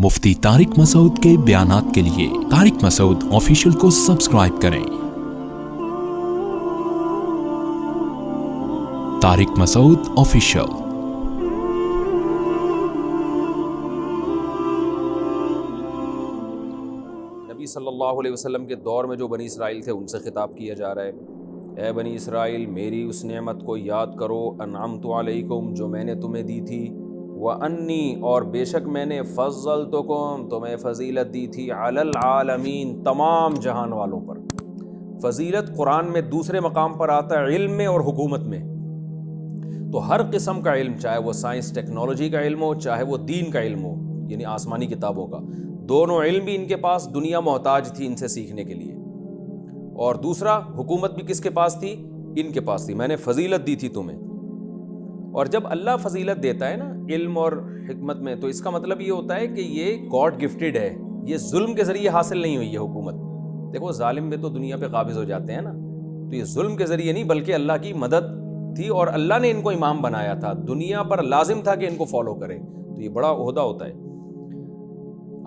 مفتی طارق مسعود کے بیانات کے لیے طارق مسعود آفیشیل کو سبسکرائب کریں۔ طارق مسعود آفیشیل۔ نبی صلی اللہ علیہ وسلم کے دور میں جو بنی اسرائیل تھے ان سے خطاب کیا جا رہا ہے، اے بنی اسرائیل میری اس نعمت کو یاد کرو انعمت علیکم جو میں نے تمہیں دی تھی، وانی اور بے شک میں نے فضلتکم تمہیں فضیلت دی تھی علی العالمین تمام جہان والوں پر۔ فضیلت قرآن میں دوسرے مقام پر آتا ہے علم میں اور حکومت میں، تو ہر قسم کا علم، چاہے وہ سائنس ٹیکنالوجی کا علم ہو چاہے وہ دین کا علم ہو یعنی آسمانی کتابوں کا، دونوں علم بھی ان کے پاس، دنیا محتاج تھی ان سے سیکھنے کے لیے۔ اور دوسرا حکومت بھی کس کے پاس تھی؟ ان کے پاس تھی، میں نے فضیلت دی تھی تمہیں۔ اور جب اللہ فضیلت دیتا ہے نا علم اور حکمت میں، تو اس کا مطلب یہ ہوتا ہے کہ یہ گاڈ گفٹڈ ہے، یہ ظلم کے ذریعے حاصل نہیں ہوئی ہے حکومت۔ دیکھو ظالم بھی تو دنیا پہ قابض ہو جاتے ہیں نا، تو یہ ظلم کے ذریعے نہیں بلکہ اللہ کی مدد تھی، اور اللہ نے ان کو امام بنایا تھا، دنیا پر لازم تھا کہ ان کو فالو کرے، تو یہ بڑا عہدہ ہوتا ہے۔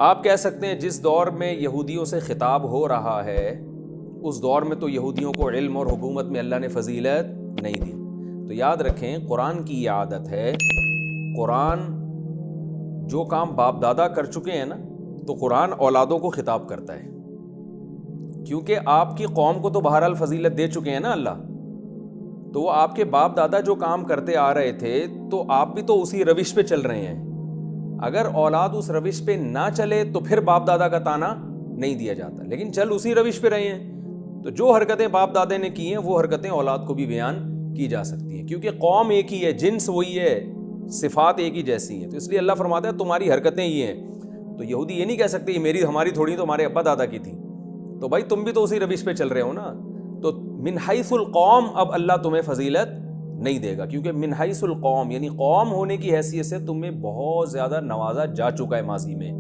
آپ کہہ سکتے ہیں جس دور میں یہودیوں سے خطاب ہو رہا ہے اس دور میں تو یہودیوں کو علم اور حکومت میں اللہ نے فضیلت نہیں دی۔ تو یاد رکھیں قرآن کی یہ عادت ہے، قرآن جو کام باپ دادا کر چکے ہیں نا، تو قرآن اولادوں کو خطاب کرتا ہے، کیونکہ آپ کی قوم کو تو بہرحال فضیلت دے چکے ہیں نا اللہ، تو وہ آپ کے باپ دادا جو کام کرتے آ رہے تھے تو آپ بھی تو اسی روش پہ چل رہے ہیں۔ اگر اولاد اس روش پہ نہ چلے تو پھر باپ دادا کا تانا نہیں دیا جاتا، لیکن چل اسی روش پہ رہے ہیں تو جو حرکتیں باپ دادے نے کی ہیں وہ حرکتیں اولاد کو بھی بیان کی جا سکتی ہیں، کیونکہ قوم ایک ہی ہے، جنس وہی ہے، صفات ایک ہی جیسی ہیں، تو اس لیے اللہ فرماتا ہے تمہاری حرکتیں یہ ہیں۔ تو یہودی یہ نہیں کہہ سکتے یہ ہماری تھوڑی، تو ہمارے ابا دادا کی تھی، تو بھائی تم بھی تو اسی روش پہ چل رہے ہو نا، تو من حیث القوم اب اللہ تمہیں فضیلت نہیں دے گا، کیونکہ من حیث القوم یعنی قوم ہونے کی حیثیت سے تمہیں بہت زیادہ نوازا جا چکا ہے ماضی میں،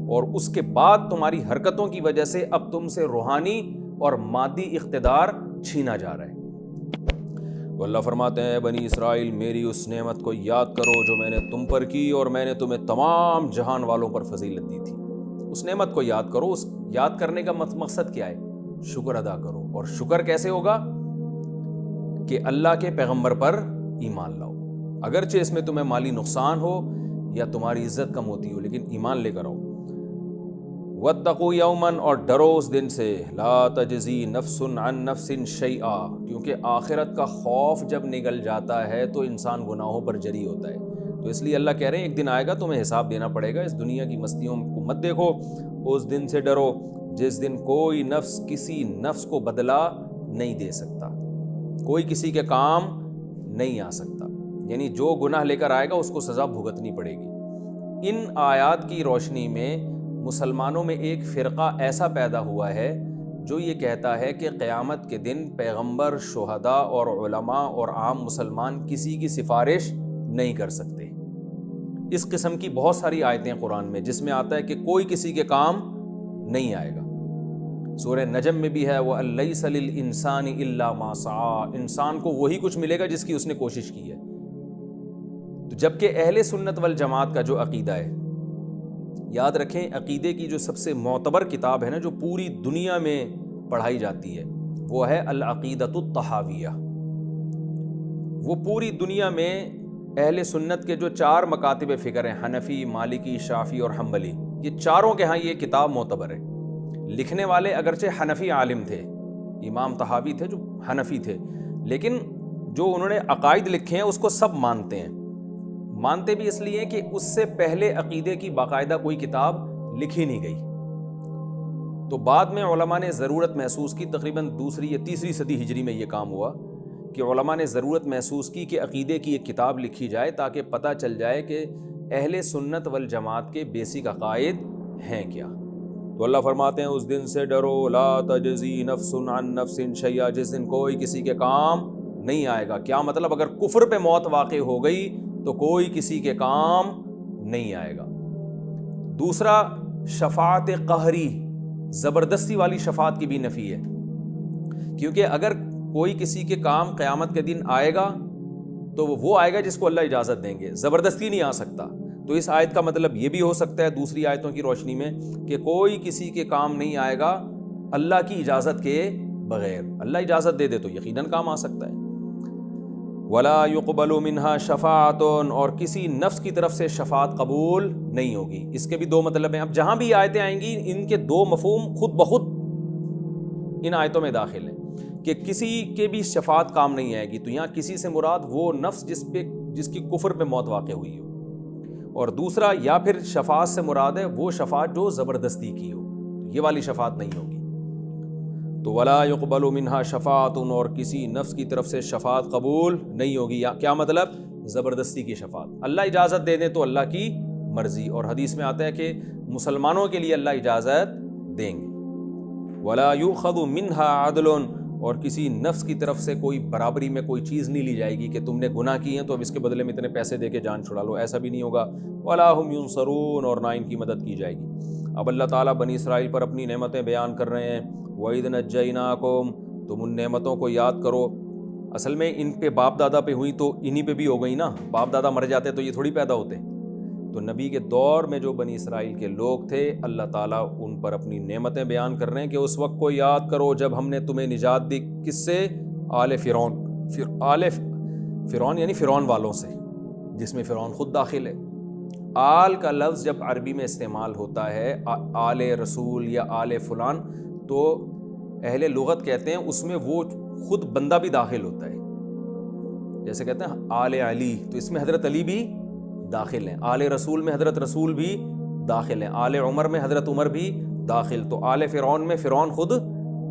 اور اس کے بعد تمہاری حرکتوں کی وجہ سے اب تم سے روحانی اور مادی اقتدار چھینا جا رہا ہے۔ تو اللہ فرماتے ہیں بنی اسرائیل میری اس نعمت کو یاد کرو جو میں نے تم پر کی، اور میں نے تمہیں تمام جہان والوں پر فضیلت دی تھی۔ اس نعمت کو یاد کرو، اس یاد کرنے کا مقصد کیا ہے؟ شکر ادا کرو۔ اور شکر کیسے ہوگا؟ کہ اللہ کے پیغمبر پر ایمان لاؤ، اگرچہ اس میں تمہیں مالی نقصان ہو یا تمہاری عزت کم ہوتی ہو، لیکن ایمان لے کر آؤ۔ واتقوا یوما اور ڈرو اس دن سے، لا تجزی نفس عن نفس شیئا، کیونکہ آخرت کا خوف جب نگل جاتا ہے تو انسان گناہوں پر جری ہوتا ہے، تو اس لیے اللہ کہہ رہے ہیں ایک دن آئے گا تمہیں حساب دینا پڑے گا، اس دنیا کی مستیوں کو مت دیکھو، اس دن سے ڈرو جس دن کوئی نفس کسی نفس کو بدلہ نہیں دے سکتا، کوئی کسی کے کام نہیں آ سکتا، یعنی جو گناہ لے کر آئے گا اس کو سزا بھگتنی پڑے گی۔ ان آیات کی روشنی میں مسلمانوں میں ایک فرقہ ایسا پیدا ہوا ہے جو یہ کہتا ہے کہ قیامت کے دن پیغمبر، شہداء اور علماء اور عام مسلمان کسی کی سفارش نہیں کر سکتے۔ اس قسم کی بہت ساری آیتیں قرآن میں جس میں آتا ہے کہ کوئی کسی کے کام نہیں آئے گا۔ سورہ نجم میں بھی ہے وَأَلَّيْسَ لِلْإِنسَانِ إِلَّا مَا سَعَىٰ، انسان کو وہی کچھ ملے گا جس کی اس نے کوشش کی ہے۔ تو جبکہ اہل سنت والجماعت کا جو عقیدہ ہے، یاد رکھیں عقیدے کی جو سب سے معتبر کتاب ہے نا جو پوری دنیا میں پڑھائی جاتی ہے وہ ہے العقیدۃ الطحاویہ۔ وہ پوری دنیا میں اہل سنت کے جو 4 مکاتب فکر ہیں، حنفی، مالکی، شافعی اور حنبلی، یہ چاروں کے ہاں یہ کتاب معتبر ہے۔ لکھنے والے اگرچہ حنفی عالم تھے، امام طحاوی تھے جو حنفی تھے، لیکن جو انہوں نے عقائد لکھے ہیں اس کو سب مانتے ہیں۔ مانتے بھی اس لیے کہ اس سے پہلے عقیدے کی باقاعدہ کوئی کتاب لکھی نہیں گئی، تو بعد میں علماء نے ضرورت محسوس کی، تقریباً 2 یا 3 صدی ہجری میں یہ کام ہوا کہ علماء نے ضرورت محسوس کی کہ عقیدے کی ایک کتاب لکھی جائے تاکہ پتہ چل جائے کہ اہل سنت والجماعت کے بیسک عقائد ہیں کیا۔ تو اللہ فرماتے ہیں اس دن سے ڈرو، لا تجزی نفس عن نفس شیئا، جس دن کوئی کسی کے کام نہیں آئے گا۔ کیا مطلب؟ اگر کفر پہ موت واقع ہو گئی تو کوئی کسی کے کام نہیں آئے گا۔ دوسرا شفاعت قہری، زبردستی والی شفاعت کی بھی نفی ہے، کیونکہ اگر کوئی کسی کے کام قیامت کے دن آئے گا تو وہ آئے گا جس کو اللہ اجازت دیں گے، زبردستی نہیں آ سکتا۔ تو اس آیت کا مطلب یہ بھی ہو سکتا ہے دوسری آیتوں کی روشنی میں کہ کوئی کسی کے کام نہیں آئے گا اللہ کی اجازت کے بغیر. اللہ اجازت دے دے تو یقیناً کام آ سکتا ہے. وَلَا يُقْبَلُ مِنْهَا شَفَاعَةٌ، اور کسی نفس کی طرف سے شفاعت قبول نہیں ہوگی. اس کے بھی دو مطلب ہیں. اب جہاں بھی آیتیں آئیں گی ان کے دو مفہوم خود بخود ان آیتوں میں داخل ہیں کہ کسی کے بھی شفاعت کام نہیں آئے گی. تو یہاں کسی سے مراد وہ نفس جس کی کفر پہ موت واقع ہوئی ہو، اور دوسرا یا پھر شفاعت سے مراد ہے وہ شفاعت جو زبردستی کی ہو، یہ والی شفاعت نہیں ہوگی. تو وَلَا يُقْبَلُ مِنْهَا شَفَاعَةٌ، اور کسی نفس کی طرف سے شفاعت قبول نہیں ہوگی. یا کیا مطلب؟ زبردستی کی شفاعت. اللہ اجازت دے دے تو اللہ کی مرضی. اور حدیث میں آتا ہے کہ مسلمانوں کے لیے اللہ اجازت دیں گے. وَلَا يُؤْخَذُ مِنْهَا عَدْلٌ، اور کسی نفس کی طرف سے کوئی برابری میں کوئی چیز نہیں لی جائے گی کہ تم نے گناہ کی ہیں تو اب اس کے بدلے میں اتنے پیسے دے کے جان چھڑا لو، ایسا بھی نہیں ہوگا. وَلَا هُمْ يُنصَرُونَ، اور نہ ان کی مدد کی جائے گی. اب اللہ تعالیٰ بنی اسرائیل پر اپنی نعمتیں بیان کر رہے ہیں. وَإِذْ نَجَّيْنَاكُمْ، تم ان نعمتوں کو یاد کرو. اصل میں ان پہ باپ دادا پہ ہوئی تو انہی پہ بھی ہو گئی نا. باپ دادا مر جاتے تو یہ تھوڑی پیدا ہوتے. تو نبی کے دور میں جو بنی اسرائیل کے لوگ تھے اللہ تعالیٰ ان پر اپنی نعمتیں بیان کر رہے ہیں کہ اس وقت کو یاد کرو جب ہم نے تمہیں نجات دی. کس سے؟ آل فرعون. آل فرعون یعنی فرعون والوں سے، جس میں فرعون خود داخل ہے. آل کا لفظ جب عربی میں استعمال ہوتا ہے، آل رسول یا آل فلان، تو اہل لغت کہتے ہیں اس میں وہ خود بندہ بھی داخل ہوتا ہے. جیسے کہتے ہیں آل علی، تو اس میں حضرت علی بھی داخل ہیں. آل رسول میں حضرت رسول بھی داخل ہیں. آل عمر میں حضرت عمر بھی داخل. تو آل فرعون میں فرعون خود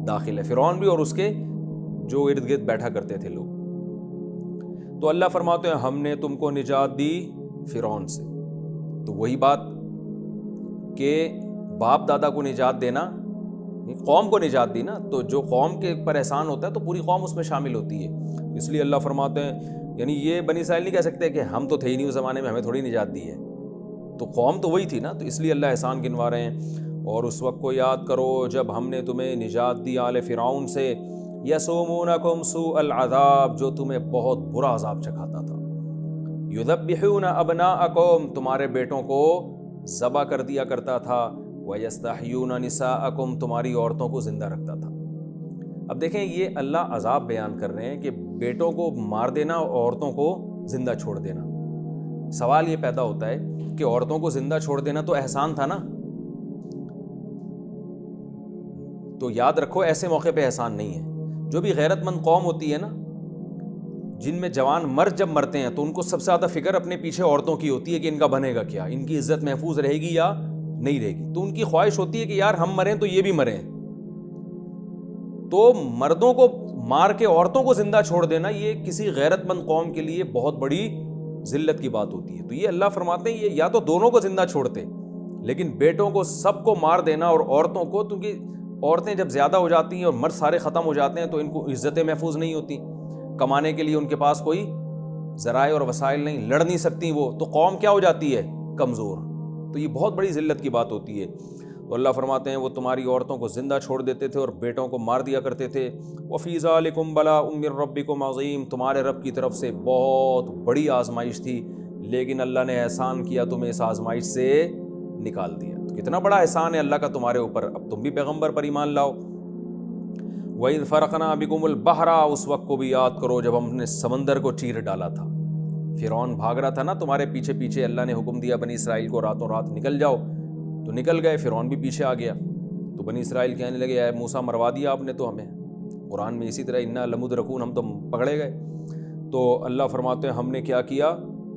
داخل ہے. فرعون بھی اور اس کے جو ارد گرد بیٹھا کرتے تھے لوگ. تو اللہ فرماتے ہیں ہم نے تم کو نجات دی فرعون سے. تو وہی بات کہ باپ دادا کو نجات دینا، قوم کو نجات دی نا، تو جو قوم کے پر احسان ہوتا ہے تو پوری قوم اس میں شامل ہوتی ہے. اس لیے اللہ فرماتے ہیں یعنی یہ بنی اسرائیل نہیں کہہ سکتے کہ ہم تو تھے ہی نہیں اس زمانے میں، ہمیں تھوڑی نجات دی ہے. تو قوم تو وہی تھی نا. تو اس لیے اللہ احسان گنوا رہے ہیں. اور اس وقت کو یاد کرو جب ہم نے تمہیں نجات دی آل فرعون سے. یسومونکم سوء العذاب، جو تمہیں بہت برا عذاب چکھاتا تھا. یذبحون ابناءکم، تمہارے بیٹوں کو ذبح کر دیا کرتا تھا. ویستحیون نساءکم، تمہاری عورتوں کو زندہ رکھتا تھا. اب دیکھیں یہ اللہ عذاب بیان کر رہے ہیں کہ بیٹوں کو مار دینا اور عورتوں کو زندہ چھوڑ دینا. سوال یہ پیدا ہوتا ہے کہ عورتوں کو زندہ چھوڑ دینا تو احسان تھا نا. تو یاد رکھو ایسے موقع پہ احسان نہیں ہے. جو بھی غیرت مند قوم ہوتی ہے نا، جن میں جوان مرد جب مرتے ہیں تو ان کو سب سے زیادہ فکر اپنے پیچھے عورتوں کی ہوتی ہے کہ ان کا بنے گا کیا، ان کی عزت محفوظ رہے گی یا نہیں رہے گی. تو ان کی خواہش ہوتی ہے کہ یار ہم مریں تو یہ بھی مریں. تو مردوں کو مار کے عورتوں کو زندہ چھوڑ دینا یہ کسی غیرت مند قوم کے لیے بہت بڑی ذلت کی بات ہوتی ہے. تو یہ اللہ فرماتے ہیں یہ یا تو دونوں کو زندہ چھوڑتے، لیکن بیٹوں کو سب کو مار دینا اور عورتوں کو، کیونکہ عورتیں جب زیادہ ہو جاتی ہیں اور مرد سارے ختم ہو جاتے ہیں تو ان کو عزتیں محفوظ نہیں ہوتی. کمانے کے لیے ان کے پاس کوئی ذرائع اور وسائل نہیں، لڑ نہیں سکتی وہ، تو قوم کیا ہو جاتی ہے؟ کمزور. تو یہ بہت بڑی ذلت کی بات ہوتی ہے. تو اللہ فرماتے ہیں وہ تمہاری عورتوں کو زندہ چھوڑ دیتے تھے اور بیٹوں کو مار دیا کرتے تھے. وَفِي ذَلِكُمْ بَلَاءٌ مِّن رَّبِّكُمْ عَظِيمٌ، تمہارے رب کی طرف سے بہت بڑی آزمائش تھی، لیکن اللہ نے احسان کیا تمہیں اس آزمائش سے نکال دیا. تو کتنا بڑا احسان ہے اللہ کا تمہارے اوپر. اب تم بھی پیغمبر پر ایمان لاؤ. وَإِذْ فَرَقْنَا بِكُمُ الْبَحْرَ، اس وقت کو بھی یاد کرو جب ہم نے سمندر کو چیر ڈالا تھا. فرعون بھاگ رہا تھا نا تمہارے پیچھے پیچھے، اللہ نے حکم دیا بنی اسرائیل کو راتوں رات نکل جاؤ، تو نکل گئے. فرعون بھی پیچھے آ گیا. تو بنی اسرائیل کہنے لگے اے موسیٰ مروا دیا آپ نے تو ہمیں. قرآن میں اسی طرح انا لمدرکون، ہم تو پکڑے گئے. تو اللہ فرماتے ہیں ہم نے کیا کیا،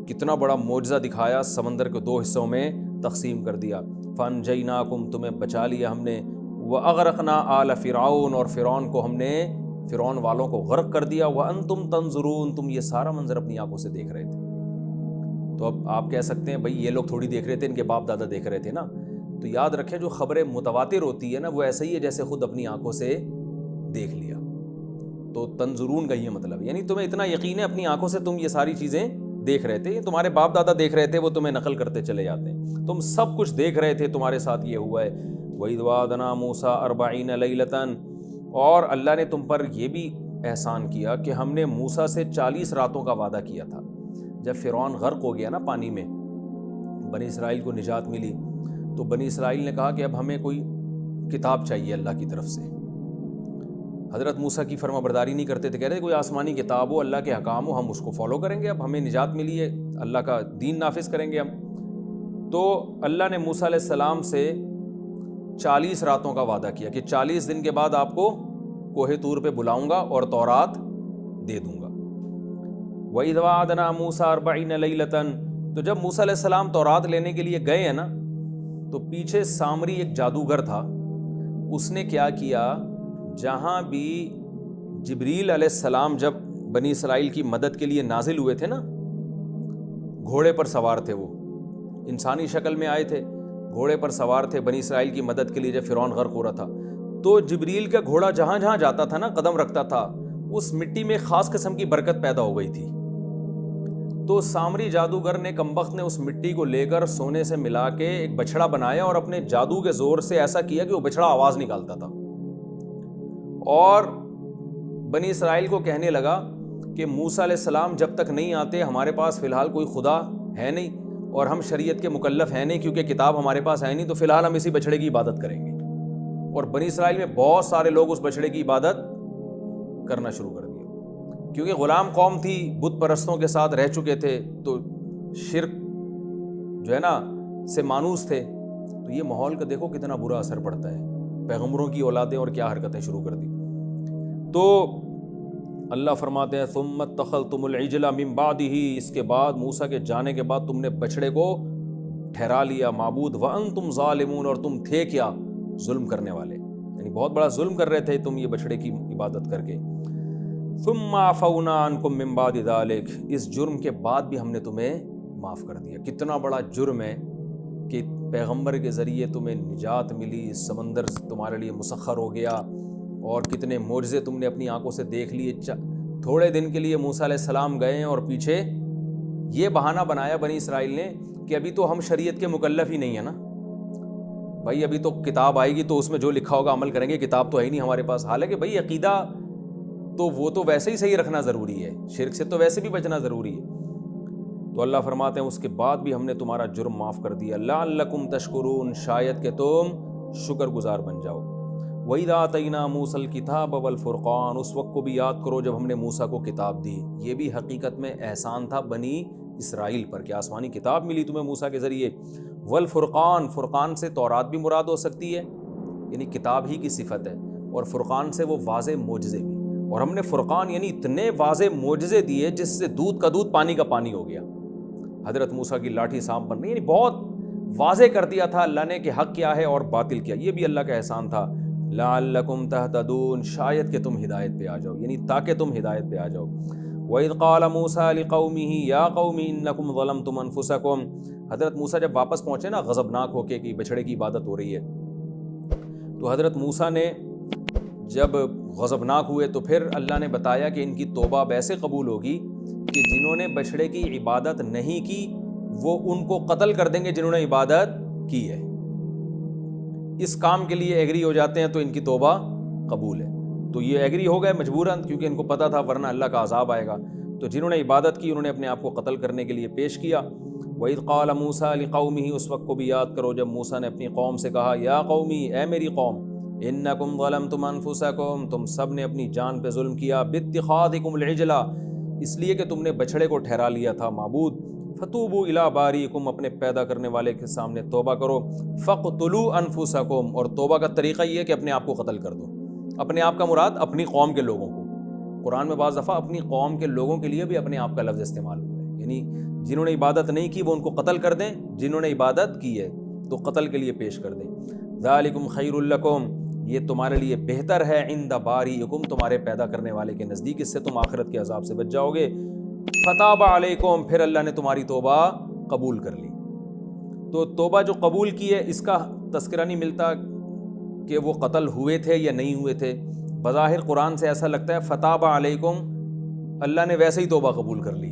کتنا بڑا معجزہ دکھایا، سمندر کو دو حصوں میں تقسیم کر دیا. فانجیناکم، تمہیں بچا لیا ہم نے. واغرقنا آل فرعون، اور فرعون کو ہم نے، فرعون والوں کو غرق کر دیا. وانتم تنظرون، تم یہ سارا منظر اپنی آنکھوں سے دیکھ رہے تھے. تو اب آپ کہہ سکتے ہیں بھائی یہ لوگ تھوڑی دیکھ رہے تھے، ان کے باپ دادا دیکھ رہے تھے نا. تو یاد رکھیں جو خبریں متواتر ہوتی ہے نا وہ ایسا ہی ہے جیسے خود اپنی آنکھوں سے دیکھ لیا. تو تنظرون کا یہ مطلب ہے، یعنی تمہیں اتنا یقین ہے اپنی آنکھوں سے تم یہ ساری چیزیں دیکھ رہے تھے. تمہارے باپ دادا دیکھ رہے تھے، وہ تمہیں نقل کرتے چلے جاتے ہیں. تم سب کچھ دیکھ رہے تھے، تمہارے ساتھ یہ ہوا ہے. وَإِذْ وَعَدْنَا مُوسَىٰ 40 لَيْلَةً، اور اللہ نے تم پر یہ بھی احسان کیا کہ ہم نے موسیٰ سے 40 راتوں کا وعدہ کیا تھا. جب فرعون غرق ہو گیا نا پانی میں، بنی اسرائیل کو نجات ملی، تو بنی اسرائیل نے کہا کہ اب ہمیں کوئی کتاب چاہیے اللہ کی طرف سے۔ حضرت موسیٰ کی فرما برداری نہیں کرتے تھے، کہہ رہے تھے کوئی آسمانی کتاب ہو، اللہ کے حکام ہو، ہم اس کو فالو کریں گے، اب ہمیں نجات ملی ہے، اللہ کا دین نافذ کریں گے ہم۔ تو اللہ نے موسیٰ علیہ السلام سے 40 راتوں کا وعدہ کیا کہ 40 دن کے بعد آپ کو کوہ طور پہ بلاؤں گا اور تورات دے دوں گا۔ وَإِذْ وَعَدْنَا مُوسَىٰ 40 لَيْلَةً، تو جب موسیٰ علیہ السلام تورات لینے کے لیے گئے ہیں نا، تو پیچھے سامری ایک جادوگر تھا، اس نے کیا کیا، جہاں بھی جبریل علیہ السلام جب بنی اسرائیل کی مدد کے لیے نازل ہوئے تھے نا، گھوڑے پر سوار تھے، وہ انسانی شکل میں آئے تھے، گھوڑے پر سوار تھے بنی اسرائیل کی مدد کے لیے جب فرعون غرق ہو رہا تھا، تو جبریل کا گھوڑا جہاں جہاں جاتا تھا نا، قدم رکھتا تھا، اس مٹی میں خاص قسم کی برکت پیدا ہو گئی تھی۔ تو سامری جادوگر نے کمبخت نے اس مٹی کو لے کر سونے سے ملا کے ایک بچھڑا بنایا اور اپنے جادو کے زور سے ایسا کیا کہ وہ بچھڑا آواز نکالتا تھا، اور بنی اسرائیل کو کہنے لگا کہ موسیٰ علیہ السلام جب تک نہیں آتے ہمارے پاس فی الحال کوئی خدا ہے نہیں اور ہم شریعت کے مکلف ہیں نہیں، کیونکہ کتاب ہمارے پاس ہے نہیں، تو فی الحال ہم اسی بچھڑے کی عبادت کریں گے۔ اور بنی اسرائیل میں بہت سارے لوگ اس بچھڑے کی عبادت کرنا شروع کر دیا، کیونکہ غلام قوم تھی، بت پرستوں کے ساتھ رہ چکے تھے، تو شرک جو ہے نا سے مانوس تھے، تو یہ ماحول کا دیکھو کتنا برا اثر پڑتا ہے، پیغمبروں کی اولادیں اور کیا حرکتیں شروع کر دی۔ تو اللہ فرماتے ہیں ثم اتخذتم العجل من بعدہ، اس کے بعد موسیٰ کے جانے کے بعد تم نے بچڑے کو ٹھہرا لیا معبود، وانتم ظالمون، اور تم تھے کیا، ظلم کرنے والے، یعنی بہت بڑا ظلم کر رہے تھے تم یہ بچڑے کی عبادت کر کے۔ ثم عفونا عنکم من بعد ذلک، اس جرم کے بعد بھی ہم نے تمہیں معاف کر دیا۔ کتنا بڑا جرم ہے کہ پیغمبر کے ذریعے تمہیں نجات ملی، سمندر تمہارے لیے مسخر ہو گیا، اور کتنے معجزے تم نے اپنی آنکھوں سے دیکھ لیے۔ تھوڑے دن کے لیے موسیٰ علیہ السلام گئے اور پیچھے یہ بہانہ بنایا بنی اسرائیل نے کہ ابھی تو ہم شریعت کے مکلف ہی نہیں ہیں نا بھائی، ابھی تو کتاب آئے گی تو اس میں جو لکھا ہوگا عمل کریں گے، کتاب تو ہے ہی نہیں ہمارے پاس۔ حالانکہ بھائی عقیدہ تو وہ تو ویسے ہی صحیح رکھنا ضروری ہے، شرک سے تو ویسے بھی بچنا ضروری ہے۔ تو اللہ فرماتے ہیں اس کے بعد بھی ہم نے تمہارا جرم معاف کر دیا، لعلکم تشکرون، شاید کہ تم شکر گزار بن جاؤ۔ وَإِذَا آتَيْنَا مُوسَى الْكِتَابَ وَالْفُرْقَانَ، اس وقت کو بھی یاد کرو جب ہم نے موسیٰ کو کتاب دی۔ یہ بھی حقیقت میں احسان تھا بنی اسرائیل پر کہ آسمانی کتاب ملی تمہیں موسیٰ کے ذریعے۔ والفرقان، فرقان سے تورات بھی مراد ہو سکتی ہے، یعنی کتاب ہی کی صفت ہے، اور فرقان سے وہ واضح معجزے بھی، اور ہم نے فرقان یعنی اتنے واضح معجزے دیے جس سے دودھ کا دودھ پانی کا پانی ہو گیا۔ حضرت موسیٰ کی لاٹھی سانپ بن گئی، یعنی بہت واضح کر دیا تھا اللہ نے کہ حق کیا ہے اور باطل کیا۔ یہ بھی اللہ کا احسان تھا۔ لعلکم تہتدون، شاید کہ تم ہدایت پہ آ جاؤ، یعنی تاکہ تم ہدایت پہ آ جاؤ۔ وَإِذْ قَالَ مُوسَىٰ لِقَوْمِهِ يَا قَوْمِ إِنَّكُمْ ظَلَمْتُمْ أَنفُسَكُمْ، حضرت موسیٰ جب واپس پہنچے نا غضبناک ہو کے کہ بچھڑے کی عبادت ہو رہی ہے، تو حضرت موسیٰ نے جب غضبناک ہوئے تو پھر اللہ نے بتایا کہ ان کی توبہ اب ایسے قبول ہوگی کہ جنہوں نے بچھڑے کی عبادت نہیں کی وہ ان کو قتل کر دیں گے جنہوں نے عبادت کی ہے۔ اس کام کے لیے ایگری ہو جاتے ہیں تو ان کی توبہ قبول ہے۔ تو یہ ایگری ہو گئے مجبوراً، کیونکہ ان کو پتہ تھا ورنہ اللہ کا عذاب آئے گا۔ تو جنہوں نے عبادت کی انہوں نے اپنے آپ کو قتل کرنے کے لیے پیش کیا۔ وَإِذْ قَالَ مُوسَىٰ لِقَوْمِهِ، اس وقت کو بھی یاد کرو جب موسیٰ نے اپنی قوم سے کہا، یا قومی، اے میری قوم، اِنَّكُمْ ظَلَمْتُمْ أَنفُسَكُمْ، تم سب نے اپنی جان پہ ظلم کیا، بِاتِّخَاذِكُمُ الْعِجْلَ، اس لیے کہ تم نے بچھڑے کو ٹھہرا لیا تھا معبود، فَتُوبُوا إِلَىٰ بَارِئِكُمْ، اپنے پیدا کرنے والے کے سامنے توبہ کرو، فَاقْتُلُوا أَنفُسَكُمْ، اور توبہ کا طریقہ یہ ہے کہ اپنے آپ کو قتل کر دو۔ اپنے آپ کا مراد اپنی قوم کے لوگوں کو، قرآن میں بعض دفعہ اپنی قوم کے لوگوں کے لیے بھی اپنے آپ کا لفظ استعمال ہوا ہے، یعنی جنہوں نے عبادت نہیں کی وہ ان کو قتل کر دیں، جنہوں نے عبادت کی ہے تو قتل کے لیے پیش کر دیں۔ ذالکم خیر لکم، یہ تمہارے لیے بہتر ہے، عند باریکم، تمہارے پیدا کرنے والے کے نزدیک، اس سے تم آخرت کے عذاب سے بچ جاؤ گے۔ فتاب علیکم، پھر اللہ نے تمہاری توبہ قبول کر لی۔ تو توبہ جو قبول کی ہے اس کا تذکرہ نہیں ملتا کہ وہ قتل ہوئے تھے یا نہیں ہوئے تھے۔ بظاہر قرآن سے ایسا لگتا ہے فتاب علیکم، اللہ نے ویسے ہی توبہ قبول کر لی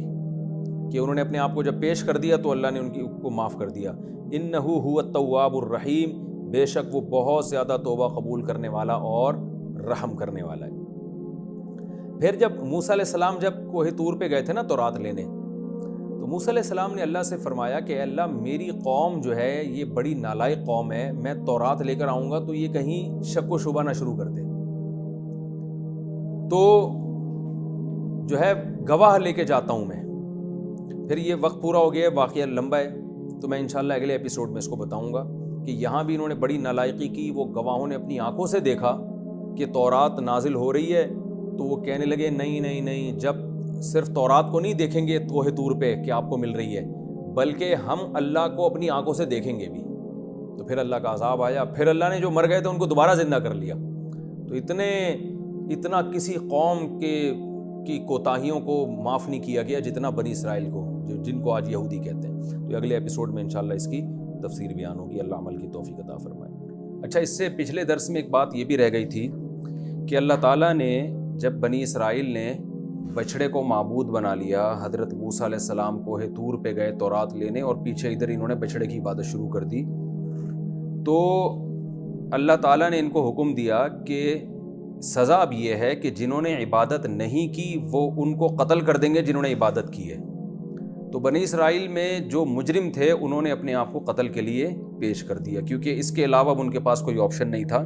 کہ انہوں نے اپنے آپ کو جب پیش کر دیا تو اللہ نے ان کو معاف کر دیا۔ انہ هو التواب الرحیم، بے شک وہ بہت زیادہ توبہ قبول کرنے والا اور رحم کرنے والا ہے۔ پھر جب موسیٰ علیہ السلام جب کوہ طور پہ گئے تھے نا تورات لینے، تو تو موسیٰ علیہ السلام نے اللہ سے فرمایا کہ اے اللہ میری قوم جو ہے یہ بڑی نالائق قوم ہے، میں تورات لے کر آؤں گا تو یہ کہیں شک و شبہ نہ شروع کر دے، تو جو ہے گواہ لے کے جاتا ہوں میں۔ پھر یہ وقت پورا ہو گیا، واقعہ لمبا ہے تو میں انشاءاللہ اگلے ایپیسوڈ میں اس کو بتاؤں گا کہ یہاں بھی انہوں نے بڑی نالائقی کی، وہ گواہوں نے اپنی آنکھوں سے دیکھا کہ تورات نازل ہو رہی ہے تو وہ کہنے لگے نہیں نہیں نہیں، جب صرف تورات کو نہیں دیکھیں گے کوہ طور پہ کہ آپ کو مل رہی ہے، بلکہ ہم اللہ کو اپنی آنکھوں سے دیکھیں گے بھی۔ تو پھر اللہ کا عذاب آیا، پھر اللہ نے جو مر گئے تھے ان کو دوبارہ زندہ کر لیا۔ تو اتنا کسی قوم کی کوتاہیوں کو معاف نہیں کیا گیا جتنا بنی اسرائیل کو، جن کو آج یہودی کہتے ہیں۔ تو اگلے ایپیسوڈ میں انشاءاللہ اس کی تفسیر بیان ہوگی، اللہ عمل کی توفیق عطا فرمائے۔ اچھا، اس سے پچھلے درس میں ایک بات یہ بھی رہ گئی تھی کہ اللہ تعالیٰ نے جب بنی اسرائیل نے بچھڑے کو معبود بنا لیا، حضرت موسیٰ علیہ السلام کوہ طور پہ گئے تورات لینے اور پیچھے ادھر انہوں نے بچھڑے کی عبادت شروع کر دی، تو اللہ تعالیٰ نے ان کو حکم دیا کہ سزا اب یہ ہے کہ جنہوں نے عبادت نہیں کی وہ ان کو قتل کر دیں گے جنہوں نے عبادت کی ہے۔ تو بنی اسرائیل میں جو مجرم تھے انہوں نے اپنے آپ کو قتل کے لیے پیش کر دیا، کیونکہ اس کے علاوہ ان کے پاس کوئی آپشن نہیں تھا،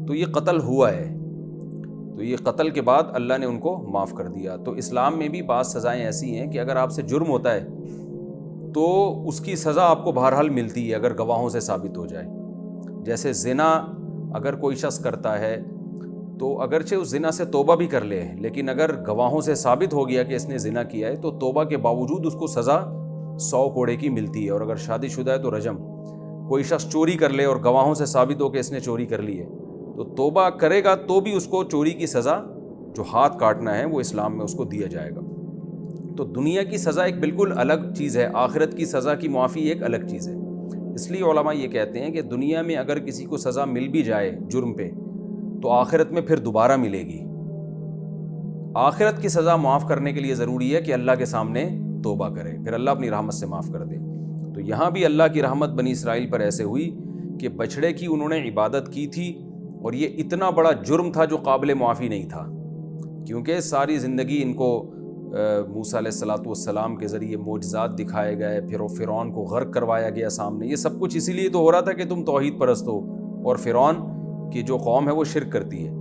تو یہ قتل ہوا ہے۔ تو یہ قتل کے بعد اللہ نے ان کو معاف کر دیا۔ تو اسلام میں بھی بعض سزائیں ایسی ہیں کہ اگر آپ سے جرم ہوتا ہے تو اس کی سزا آپ کو بہرحال ملتی ہے اگر گواہوں سے ثابت ہو جائے۔ جیسے زنا اگر کوئی شخص کرتا ہے تو اگرچہ اس زنا سے توبہ بھی کر لے، لیکن اگر گواہوں سے ثابت ہو گیا کہ اس نے زنا کیا ہے تو توبہ کے باوجود اس کو سزا 100 کوڑے کی ملتی ہے، اور اگر شادی شدہ ہے تو رجم۔ کوئی شخص چوری کر لے اور گواہوں سے ثابت ہو کہ اس نے چوری کر لی ہے تو توبہ کرے گا تو بھی اس کو چوری کی سزا جو ہاتھ کاٹنا ہے وہ اسلام میں اس کو دیا جائے گا۔ تو دنیا کی سزا ایک بالکل الگ چیز ہے، آخرت کی سزا کی معافی ایک الگ چیز ہے۔ اس لیے علماء یہ کہتے ہیں کہ دنیا میں اگر کسی کو سزا مل بھی جائے جرم پہ تو آخرت میں پھر دوبارہ ملے گی۔ آخرت کی سزا معاف کرنے کے لیے ضروری ہے کہ اللہ کے سامنے توبہ کرے، پھر اللہ اپنی رحمت سے معاف کر دے۔ تو یہاں بھی اللہ کی رحمت بنی اسرائیل پر ایسے ہوئی کہ بچھڑے کی انہوں نے عبادت کی تھی، اور یہ اتنا بڑا جرم تھا جو قابل معافی نہیں تھا، کیونکہ ساری زندگی ان کو موسیٰ علیہ السلام کے ذریعے معجزات دکھائے گئے، پھر فرعون کو غرق کروایا گیا سامنے۔ یہ سب کچھ اسی لیے تو ہو رہا تھا کہ تم توحید پرست ہو، اور فرعون کی جو قوم ہے وہ شرک کرتی ہے۔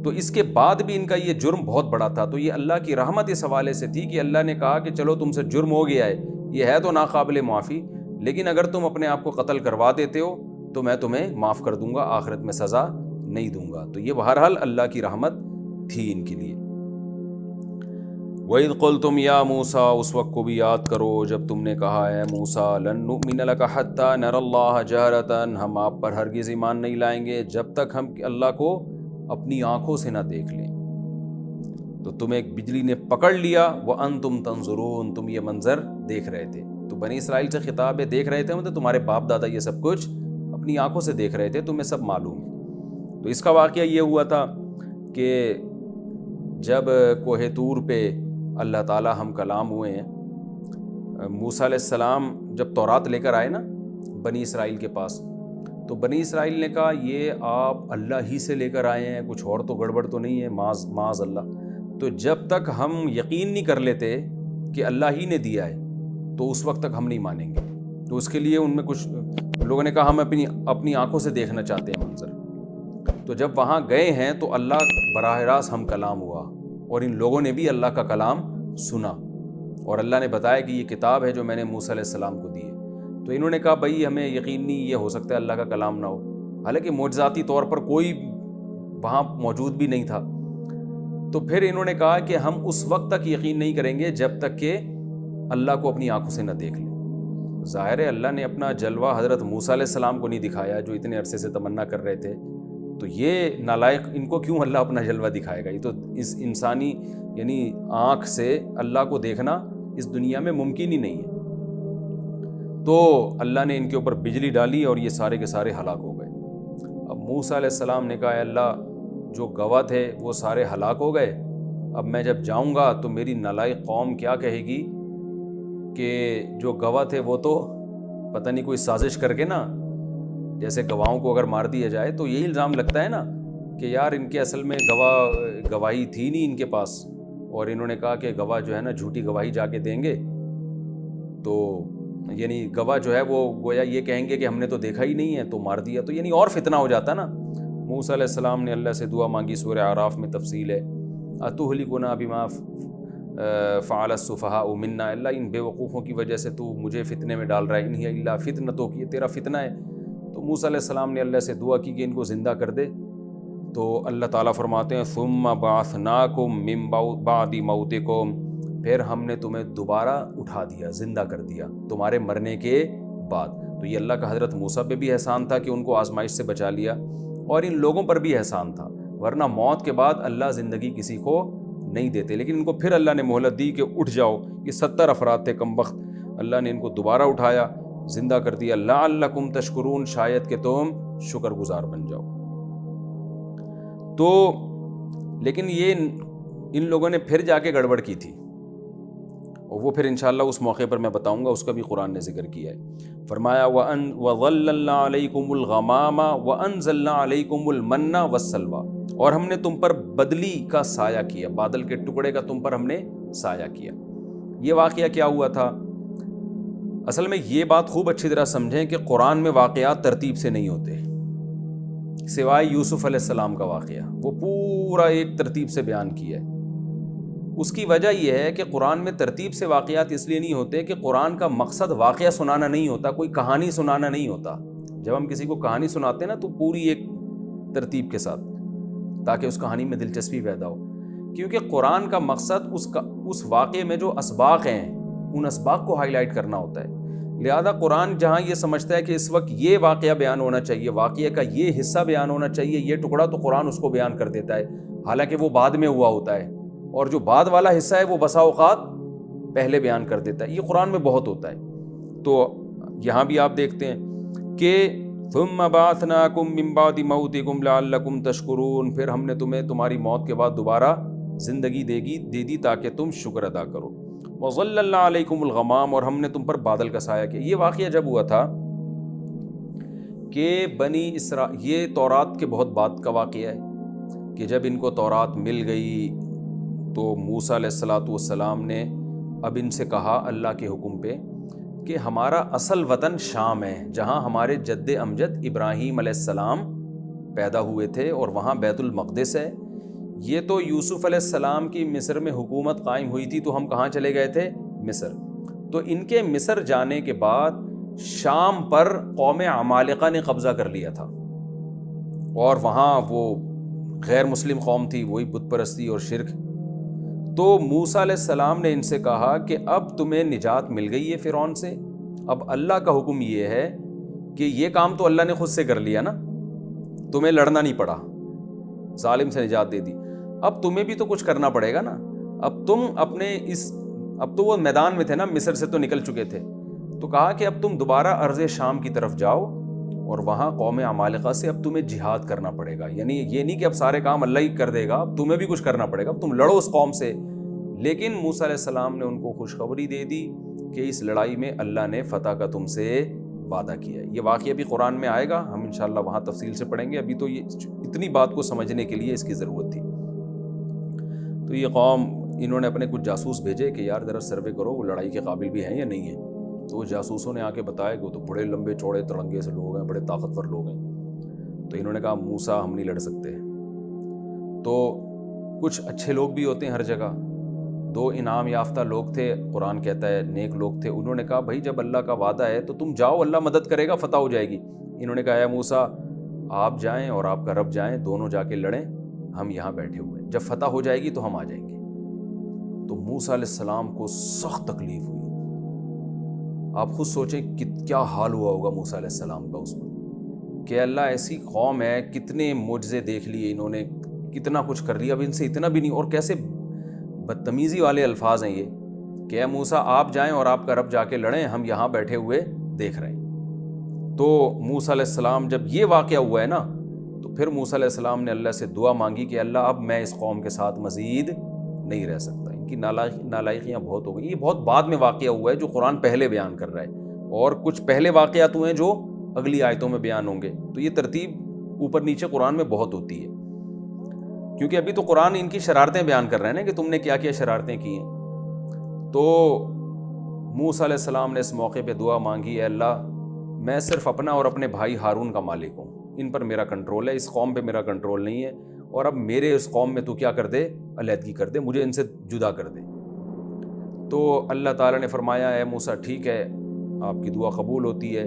تو اس کے بعد بھی ان کا یہ جرم بہت بڑا تھا، تو یہ اللہ کی رحمت اس حوالے سے تھی کہ اللہ نے کہا کہ چلو تم سے جرم ہو گیا ہے، یہ ہے تو ناقابل معافی، لیکن اگر تم اپنے آپ کو قتل کروا دیتے ہو تو میں تمہیں معاف کر دوں گا، آخرت میں سزا نہیں دوں گا۔ تو یہ بہرحال اللہ کی رحمت تھی ان کے لیے۔ وَإِذْ قُلْتُمْ يَا مُوسَىٰ، اس وقت کو بھی یاد کرو جب تم نے کہا اے موسیٰ، لَن نُؤْمِنَ لَكَ حَتَّىٰ نَرَى اللَّهَ جَهْرَةً، ہم آپ پر ہرگز ایمان نہیں لائیں گے جب تک ہم اللہ کو اپنی آنکھوں سے نہ دیکھ لیں۔ تو تمہیں ایک بجلی نے پکڑ لیا، وَأَنْتُمْ تَنظُرُونَ، تم یہ منظر دیکھ رہے تھے۔ تو بنی اسرائیل سے خطاب ہے، دیکھ رہے تھے مطلب تمہارے باپ دادا یہ سب کچھ اپنی آنکھوں سے دیکھ رہے تھے، تمہیں سب معلوم ہے۔ تو اس کا واقعہ یہ ہوا تھا کہ جب کوہ طور پہ اللہ تعالیٰ ہم کلام ہوئے ہیں، موسیٰ علیہ السلام جب تورات لے کر آئے نا بنی اسرائیل کے پاس، تو بنی اسرائیل نے کہا یہ آپ اللہ ہی سے لے کر آئے ہیں، کچھ اور تو گڑبڑ تو نہیں ہے، معاذ اللہ۔ تو جب تک ہم یقین نہیں کر لیتے کہ اللہ ہی نے دیا ہے تو اس وقت تک ہم نہیں مانیں گے۔ تو اس کے لیے ان میں کچھ لوگوں نے کہا ہم اپنی آنکھوں سے دیکھنا چاہتے ہیں منظر۔ تو جب وہاں گئے ہیں تو اللہ براہ راست ہم کلام ہوا، اور ان لوگوں نے بھی اللہ کا کلام سنا، اور اللہ نے بتایا کہ یہ کتاب ہے جو میں نے موسیٰ علیہ السلام کو دی ہے۔ تو انہوں نے کہا بھائی ہمیں یقین نہیں، یہ ہو سکتا ہے اللہ کا کلام نہ ہو، حالانکہ معجزاتی طور پر کوئی وہاں موجود بھی نہیں تھا۔ تو پھر انہوں نے کہا کہ ہم اس وقت تک یقین نہیں کریں گے جب تک کہ اللہ کو اپنی آنکھوں سے نہ دیکھ لیں۔ ظاہر ہے اللہ نے اپنا جلوہ حضرت موسیٰ علیہ السلام کو نہیں دکھایا جو اتنے عرصے سے تمنا کر رہے تھے، تو یہ نالائق ان کو کیوں اللہ اپنا جلوہ دکھائے گا؟ یہ تو اس انسانی یعنی آنکھ سے اللہ کو دیکھنا اس دنیا میں ممکن ہی نہیں ہے۔ تو اللہ نے ان کے اوپر بجلی ڈالی اور یہ سارے کے سارے ہلاک ہو گئے۔ اب موسیٰ علیہ السلام نے کہا اے اللہ جو گواہ تھے وہ سارے ہلاک ہو گئے، اب میں جب جاؤں گا تو میری نالائق قوم کیا کہے گی کہ جو گواہ تھے وہ تو پتہ نہیں کوئی سازش کر کے نا، جیسے گواہوں کو اگر مار دیا جائے تو یہی الزام لگتا ہے نا کہ یار ان کے اصل میں گواہی تھی نہیں ان کے پاس، اور انہوں نے کہا کہ گواہ جو ہے نا جھوٹی گواہی جا کے دیں گے تو یعنی گواہ جو ہے وہ گویا یہ کہیں گے کہ ہم نے تو دیکھا ہی نہیں ہے تو مار دیا، تو یعنی اور فتنہ ہو جاتا نا۔ موسیٰ علیہ السلام نے اللہ سے دعا مانگی، سورہ اعراف میں تفصیل ہے، اتہلکنا بما فعل السفہاء منا، اللہ ان بے وقوفوں کی وجہ سے تو مجھے فتنے میں ڈال رہا ہے، ان ہی الا فتنتک، یہ تیرا فتنہ ہے۔ تو موسیٰ علیہ السلام نے اللہ سے دعا کی کہ ان کو زندہ کر دے، تو اللہ تعالیٰ فرماتے ہیں ثم بعثناکم من بعد موتکم، پھر ہم نے تمہیں دوبارہ اٹھا دیا، زندہ کر دیا تمہارے مرنے کے بعد۔ تو یہ اللہ کا حضرت موسیٰ پہ بھی احسان تھا کہ ان کو آزمائش سے بچا لیا، اور ان لوگوں پر بھی احسان تھا، ورنہ موت کے بعد اللہ زندگی کسی کو نہیں دیتے، لیکن ان کو پھر اللہ نے مہلت دی کہ اٹھ جاؤ۔ یہ 70 افراد تھے کم بخت، اللہ نے ان کو دوبارہ اٹھایا، زندہ کر دیا، لعلکم تشکرون، شاید کہ تم شکر گزار بن جاؤ۔ تو لیکن یہ ان لوگوں نے پھر جا کے گڑبڑ کی تھی، اور وہ پھر انشاءاللہ اس موقع پر میں بتاؤں گا، اس کا بھی قرآن نے ذکر کیا ہے۔ فرمایا وَظَلَّلْنَا عَلَيْكُمُ الْغَمَامَ وَأَنزَلْنَا عَلَيْكُمُ الْمَنَّ وَالسَّلْوَىٰ، اور ہم نے تم پر بدلی کا سایہ کیا، بادل کے ٹکڑے کا تم پر ہم نے سایہ کیا۔ یہ واقعہ کیا ہوا تھا؟ اصل میں یہ بات خوب اچھی طرح سمجھیں کہ قرآن میں واقعات ترتیب سے نہیں ہوتے، سوائے یوسف علیہ السلام کا واقعہ، وہ پورا ایک ترتیب سے بیان کیا ہے۔ اس کی وجہ یہ ہے کہ قرآن میں ترتیب سے واقعات اس لیے نہیں ہوتے کہ قرآن کا مقصد واقعہ سنانا نہیں ہوتا، کوئی کہانی سنانا نہیں ہوتا۔ جب ہم کسی کو کہانی سناتے ہیں نا تو پوری ایک ترتیب کے ساتھ، تاکہ اس کہانی میں دلچسپی پیدا ہو، کیونکہ قرآن کا مقصد اس واقعے میں جو اسباق ہیں ان اسباق کو ہائی لائٹ کرنا ہوتا ہے۔ لہذا قرآن جہاں یہ سمجھتا ہے کہ اس وقت یہ واقعہ بیان ہونا چاہیے، واقعے کا یہ حصہ بیان ہونا چاہیے، یہ ٹکڑا، تو قرآن اس کو بیان کر دیتا ہے، حالانکہ وہ بعد میں ہوا ہوتا ہے، اور جو بعد والا حصہ ہے وہ بسا اوقات پہلے بیان کر دیتا ہے۔ یہ قرآن میں بہت ہوتا ہے۔ تو یہاں بھی آپ دیکھتے ہیں کہ ثم بعثناکم من بعد موتکم لعلکم تشکرون، پھر ہم نے تمہیں تمہاری موت کے بعد دوبارہ زندگی دے دی تاکہ تم شکر ادا کرو۔ وَظَلَّلْنَا عَلَيْكُمُ الْغَمَامَ، اور ہم نے تم پر بادل کا سایہ کیا۔ یہ واقعہ جب ہوا تھا کہ بنی اسرائیل، یہ تورات کے بہت بعد کا واقعہ ہے کہ جب ان کو تورات مل گئی تو موسیٰ علیہ السلام نے اب ان سے کہا اللہ کے حکم پہ کہ ہمارا اصل وطن شام ہے، جہاں ہمارے جد امجد ابراہیم علیہ السلام پیدا ہوئے تھے، اور وہاں بیت المقدس ہے۔ یہ تو یوسف علیہ السلام کی مصر میں حکومت قائم ہوئی تھی، تو ہم کہاں چلے گئے تھے؟ مصر۔ تو ان کے مصر جانے کے بعد شام پر قوم عمالقہ نے قبضہ کر لیا تھا، اور وہاں وہ غیر مسلم قوم تھی، وہی بت پرستی اور شرک۔ تو موسیٰ علیہ السلام نے ان سے کہا کہ اب تمہیں نجات مل گئی ہے فرعون سے، اب اللہ کا حکم یہ ہے کہ یہ کام تو اللہ نے خود سے کر لیا نا، تمہیں لڑنا نہیں پڑا، ظالم سے نجات دے دی، اب تمہیں بھی تو کچھ کرنا پڑے گا نا۔ اب تم اب تو وہ میدان میں تھے نا، مصر سے تو نکل چکے تھے، تو کہا کہ اب تم دوبارہ ارض شام کی طرف جاؤ، اور وہاں قوم عمالقہ سے اب تمہیں جہاد کرنا پڑے گا، یعنی یہ نہیں کہ اب سارے کام اللہ ہی کر دے گا، اب تمہیں بھی کچھ کرنا پڑے گا، اب تم لڑو اس قوم سے۔ لیکن موسیٰ علیہ السلام نے ان کو خوشخبری دے دی کہ اس لڑائی میں اللہ نے فتح کا تم سے وعدہ کیا ہے۔ یہ واقعہ بھی قرآن میں آئے گا، ہم انشاءاللہ وہاں تفصیل سے پڑھیں گے، ابھی تو یہ اتنی بات کو سمجھنے کے لیے اس کی ضرورت تھی۔ تو یہ قوم، انہوں نے اپنے کچھ جاسوس بھیجے کہ یار ذرا سروے کرو وہ لڑائی کے قابل بھی ہیں یا نہیں ہیں۔ تو وہ جاسوسوں نے آ کے بتایا کہ وہ تو بڑے لمبے چوڑے تڑنگے سے لوگ ہیں، بڑے طاقتور لوگ ہیں۔ تو انہوں نے کہا موسیٰ ہم نہیں لڑ سکتے۔ تو کچھ اچھے لوگ بھی ہوتے ہیں ہر جگہ، 2 انعام یافتہ لوگ تھے، قرآن کہتا ہے نیک لوگ تھے، انہوں نے کہا بھائی جب اللہ کا وعدہ ہے تو تم جاؤ، اللہ مدد کرے گا، فتح ہو جائے گی۔ انہوں نے کہا اے موسیٰ آپ جائیں اور آپ کا رب جائیں، دونوں جا کے لڑیں، ہم یہاں بیٹھے ہوئے ہیں، جب فتح ہو جائے گی تو ہم آ جائیں گے۔ تو موسیٰ علیہ السلام کو سخت تکلیف ہوئی۔ آپ خود سوچیں کہ کیا حال ہوا ہوگا موسیٰ علیہ السلام کا اس وقت، کہ اللہ ایسی قوم ہے، کتنے معجزے دیکھ لیے انہوں نے، کتنا کچھ کر لیا، اب ان سے اتنا بھی نہیں، اور کیسے بدتمیزی والے الفاظ ہیں یہ کہ اے موسیٰ آپ جائیں اور آپ کا رب جا کے لڑیں، ہم یہاں بیٹھے ہوئے دیکھ رہے ہیں۔ تو موسیٰ علیہ السلام جب یہ واقعہ ہوا ہے نا، تو پھر موسیٰ علیہ السلام نے اللہ سے دعا مانگی کہ اللہ اب میں اس قوم کے ساتھ مزید نہیں رہ سکتا، ان کی نالائقیاں بہت ہو گئی۔ یہ بہت بعد میں واقعہ ہوا ہے جو قرآن پہلے بیان کر رہا ہے، اور کچھ پہلے واقعات ہوئے ہیں جو اگلی آیتوں میں بیان ہوں گے۔ تو یہ ترتیب اوپر نیچے قرآن میں بہت ہوتی ہے، کیونکہ ابھی تو قرآن ان کی شرارتیں بیان کر رہے ہیں نا کہ تم نے کیا کیا شرارتیں کی ہیں۔ تو موسیٰ علیہ السلام نے اس موقع پہ دعا مانگی، اے اللہ میں صرف اپنا اور اپنے بھائی ہارون کا مالک ہوں، ان پر میرا کنٹرول ہے، اس قوم پہ میرا کنٹرول نہیں ہے، اور اب میرے اس قوم میں تو کیا کر دے، علیحدگی کر دے، مجھے ان سے جدا کر دے۔ تو اللہ تعالیٰ نے فرمایا اے موسیٰ ٹھیک ہے، آپ کی دعا قبول ہوتی ہے،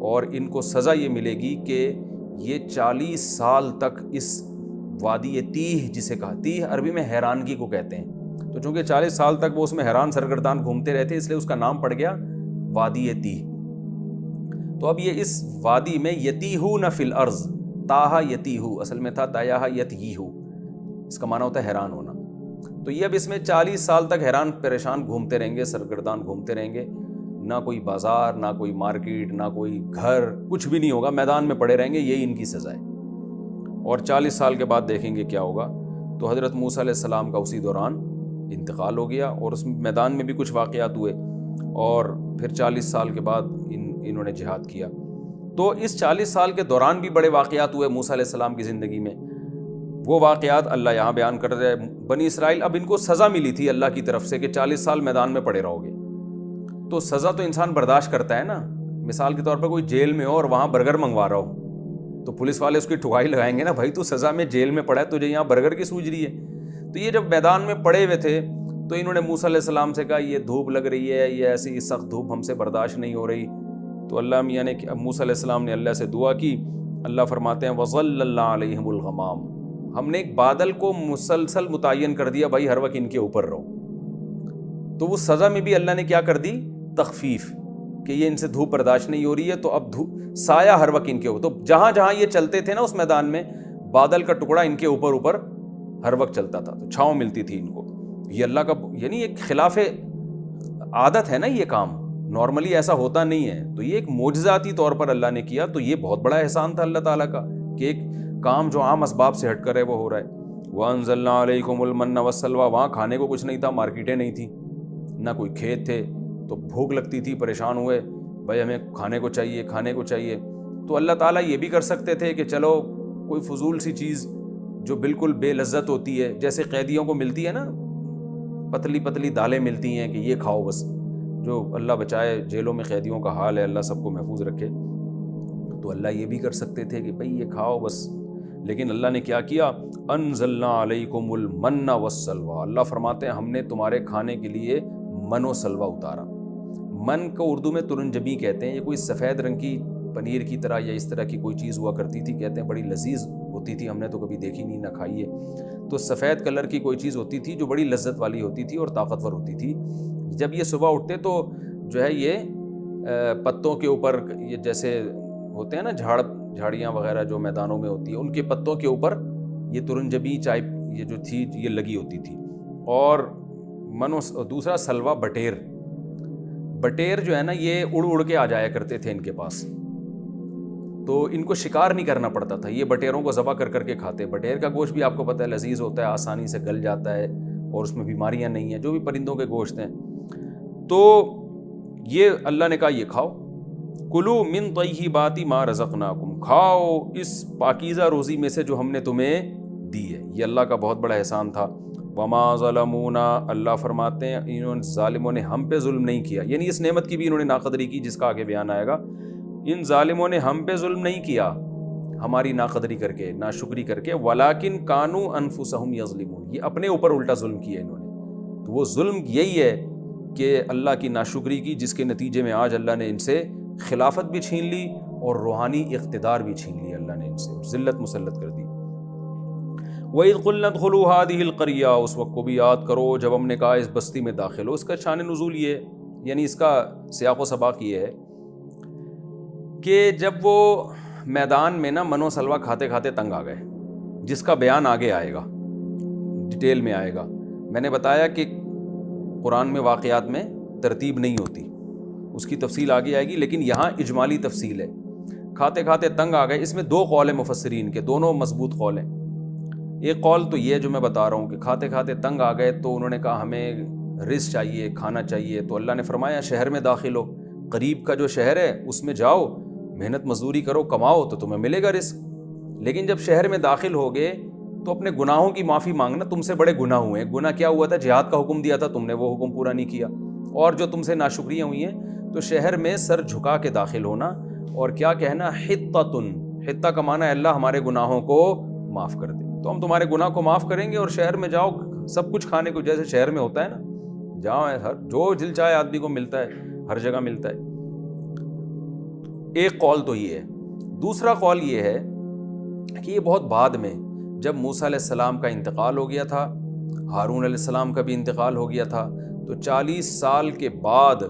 اور ان کو سزا یہ ملے گی کہ یہ 40 سال تک اس وادی تیہ، جسے کہا تیہ عربی میں حیرانگی کو کہتے ہیں، تو چونکہ 40 سال تک وہ اس میں حیران سرگردان گھومتے رہتے اس لیے اس کا نام پڑ گیا وادی تیہ۔ تو اب یہ اس وادی میں یتیہون فی الارض، تاہا یتیہو اصل میں تھا تایاہا یتیہو، اس کا معنی ہوتا ہے حیران ہونا۔ تو یہ اب اس میں 40 سال تک حیران پریشان گھومتے رہیں گے، سرگردان گھومتے رہیں گے، نہ کوئی بازار، نہ کوئی مارکیٹ، نہ کوئی گھر، کچھ بھی نہیں ہوگا، میدان میں پڑے رہیں گے، یہی ان کی سزا ہے۔ اور 40 سال کے بعد دیکھیں گے کیا ہوگا۔ تو حضرت موسیٰ علیہ السلام کا اسی دوران انتقال ہو گیا، اور اس میدان میں بھی کچھ واقعات ہوئے، اور پھر 40 سال کے بعد انہوں نے جہاد کیا۔ تو اس 40 سال کے دوران بھی بڑے واقعات ہوئے موسیٰ علیہ السلام کی زندگی میں، وہ واقعات اللہ یہاں بیان کر رہے ہیں۔ بنی اسرائیل، اب ان کو سزا ملی تھی اللہ کی طرف سے کہ 40 سال میدان میں پڑے رہو گے، تو سزا تو انسان برداشت کرتا ہے نا۔ مثال کے طور پر کوئی جیل میں ہو اور وہاں برگر منگوا رہا ہو، تو پولیس والے اس کی ٹھکائی لگائیں گے نا، بھائی تو سزا میں جیل میں پڑا ہے، تجھے یہاں برگر کی سوچ رہی ہے۔ تو یہ جب میدان میں پڑے ہوئے تھے تو انہوں نے موسیٰ علیہ السلام سے کہا یہ دھوپ لگ رہی ہے، یہ ایسی سخت دھوپ ہم سے برداشت نہیں ہو رہی۔ تو اللہ میاں نے، موسیٰ علیہ السلام نے اللہ سے دعا کی، اللہ فرماتے ہیں وَظَلَّلْنَا عَلَيْهِمُ الْغَمَامَ، ہم نے ایک بادل کو مسلسل متعین کر دیا، بھائی ہر وقت ان کے اوپر رہو۔ تو وہ سزا میں بھی اللہ نے کیا کر دی، تخفیف، کہ یہ ان سے دھوپ برداشت نہیں ہو رہی ہے تو اب سایہ ہر وقت ان کے اوپر، تو جہاں جہاں یہ چلتے تھے نا اس میدان میں، بادل کا ٹکڑا ان کے اوپر ہر وقت چلتا تھا، تو چھاؤں ملتی تھی ان کو۔ یہ اللہ کا یعنی ایک خلاف عادت ہے نا یہ کام، نارملی ایسا ہوتا نہیں ہے، تو یہ ایک معجزاتی طور پر اللہ نے کیا، تو یہ بہت بڑا احسان تھا اللہ تعالیٰ کا کہ ایک کام جو عام اسباب سے ہٹ کر ہے وہ ہو رہا ہے۔ وَأَنزَلْنَا عَلَيْكُمُ الْمَنَّ وَالسَّلْوَىٰ، وہاں کھانے کو کچھ نہیں تھا، مارکیٹیں نہیں تھیں، نہ کوئی کھیت تھے، تو بھوک لگتی تھی، پریشان ہوئے، بھائی ہمیں کھانے کو چاہیے۔ تو اللہ تعالیٰ یہ بھی کر سکتے تھے کہ چلو کوئی فضول سی چیز جو بالکل بے لذت ہوتی ہے، جیسے قیدیوں کو ملتی ہے نا پتلی دالیں ملتی ہیں کہ یہ کھاؤ بس، جو اللہ بچائے جیلوں میں قیدیوں کا حال ہے، اللہ سب کو محفوظ رکھے۔ تو اللہ یہ بھی کر سکتے تھے کہ بھئی یہ کھاؤ بس، لیکن اللہ نے کیا کیا، انزلنا علیکم المن والسلویٰ، اللہ فرماتے ہیں ہم نے تمہارے کھانے کے لیے من و سلوہ اتارا۔ من کو اردو میں ترنجبی کہتے ہیں، یہ کوئی سفید رنگ کی پنیر کی طرح یا اس طرح کی کوئی چیز ہوا کرتی تھی، کہتے ہیں بڑی لذیذ ہوتی تھی، ہم نے تو کبھی دیکھی نہیں، نہ کھائی ہے۔ تو سفید کلر کی کوئی چیز ہوتی تھی جو بڑی لذت والی ہوتی تھی اور طاقتور ہوتی تھی۔ جب یہ صبح اٹھتے تو جو ہے یہ پتوں کے اوپر، یہ جیسے ہوتے ہیں نا جھاڑیاں وغیرہ جو میدانوں میں ہوتی ہیں، ان کے پتوں کے اوپر یہ ترنجبی چائے یہ جو تھی یہ لگی ہوتی تھی۔ اور دوسرا سلوہ بٹیر جو ہے نا یہ اڑ کے آ جایا کرتے تھے ان کے پاس، تو ان کو شکار نہیں کرنا پڑتا تھا، یہ بٹیروں کو ذبح کر کے کھاتے۔ بٹیر کا گوشت بھی آپ کو پتہ ہے لذیذ ہوتا ہے، آسانی سے گل جاتا ہے اور اس میں بیماریاں نہیں ہیں، جو بھی پرندوں کے گوشت ہیں۔ تو یہ اللہ نے کہا یہ کھاؤ، کلوا من طیبات ما رزقناکم، کھاؤ اس پاکیزہ روزی میں سے جو ہم نے تمہیں دی ہے۔ یہ اللہ کا بہت بڑا احسان تھا۔ وما ظلمونا، اللہ فرماتے ہیں انہوں ظالموں نے ہم پہ ظلم نہیں کیا، یعنی اس نعمت کی بھی انہوں نے ناقدری کی جس کا آگے بیان آئے گا۔ ان ظالموں نے ہم پہ ظلم نہیں کیا ہماری ناقدری کر کے، ناشکری کر کے، ولیکن کانوا انفسہم یظلمون، یہ اپنے اوپر الٹا ظلم کیا انہوں نے۔ تو وہ ظلم یہی ہے کہ اللہ کی ناشکری کی، جس کے نتیجے میں آج اللہ نے ان سے خلافت بھی چھین لی اور روحانی اقتدار بھی چھین لی، اللہ نے ان سے ذلت مسلط کر دی۔ وَإِذْ قُلْنَا ادْخُلُوا هَٰذِهِ الْقَرْيَةَ، اس وقت کو بھی یاد کرو جب ہم نے کہا اس بستی میں داخل ہو۔ اس کا شان نزول یہ ہے، یعنی اس کا سیاق و سباق یہ ہے کہ جب وہ میدان میں نا منو سلوہ کھاتے کھاتے تنگ آ گئے، جس کا بیان آگے آئے گا، ڈیٹیل میں آئے گا۔ میں نے بتایا کہ قرآن میں واقعات میں ترتیب نہیں ہوتی، اس کی تفصیل آگے آئے گی، لیکن یہاں اجمالی تفصیل ہے۔ کھاتے کھاتے تنگ آ گئے، اس میں دو قول ہیں مفسرین کے، دونوں مضبوط قول ہیں۔ ایک قول تو یہ جو میں بتا رہا ہوں کہ کھاتے کھاتے تنگ آ گئے تو انہوں نے کہا ہمیں رزق چاہیے، کھانا چاہیے، تو اللہ نے فرمایا شہر میں داخل ہو، قریب کا جو شہر ہے اس میں جاؤ، محنت مزدوری کرو، کماؤ تو تمہیں ملے گا رزق۔ لیکن جب شہر میں داخل ہو گئے تو اپنے گناہوں کی معافی مانگنا، تم سے بڑے گناہ ہوئے ہیں۔ گناہ کیا ہوا تھا؟ جہاد کا حکم دیا تھا تم نے، وہ حکم پورا نہیں کیا، اور جو تم سے ناشکریاں ہوئی ہیں تو شہر میں سر جھکا کے داخل ہونا اور کیا کہنا، حطۃ، حطہ کا معنی ہے اللہ ہمارے گناہوں کو معاف کر دے، تو ہم تمہارے گناہ کو معاف کریں گے اور شہر میں جاؤ سب کچھ کھانے کو، جیسے شہر میں ہوتا ہے نا، جہاں ہر جو دل چاہے آدمی کو ملتا ہے، ہر جگہ ملتا ہے۔ ایک قول تو یہ ہے۔ دوسرا قول یہ ہے کہ یہ بہت بعد میں، جب موسیٰ علیہ السلام کا انتقال ہو گیا تھا، ہارون علیہ السلام کا بھی انتقال ہو گیا تھا، تو 40 سال کے بعد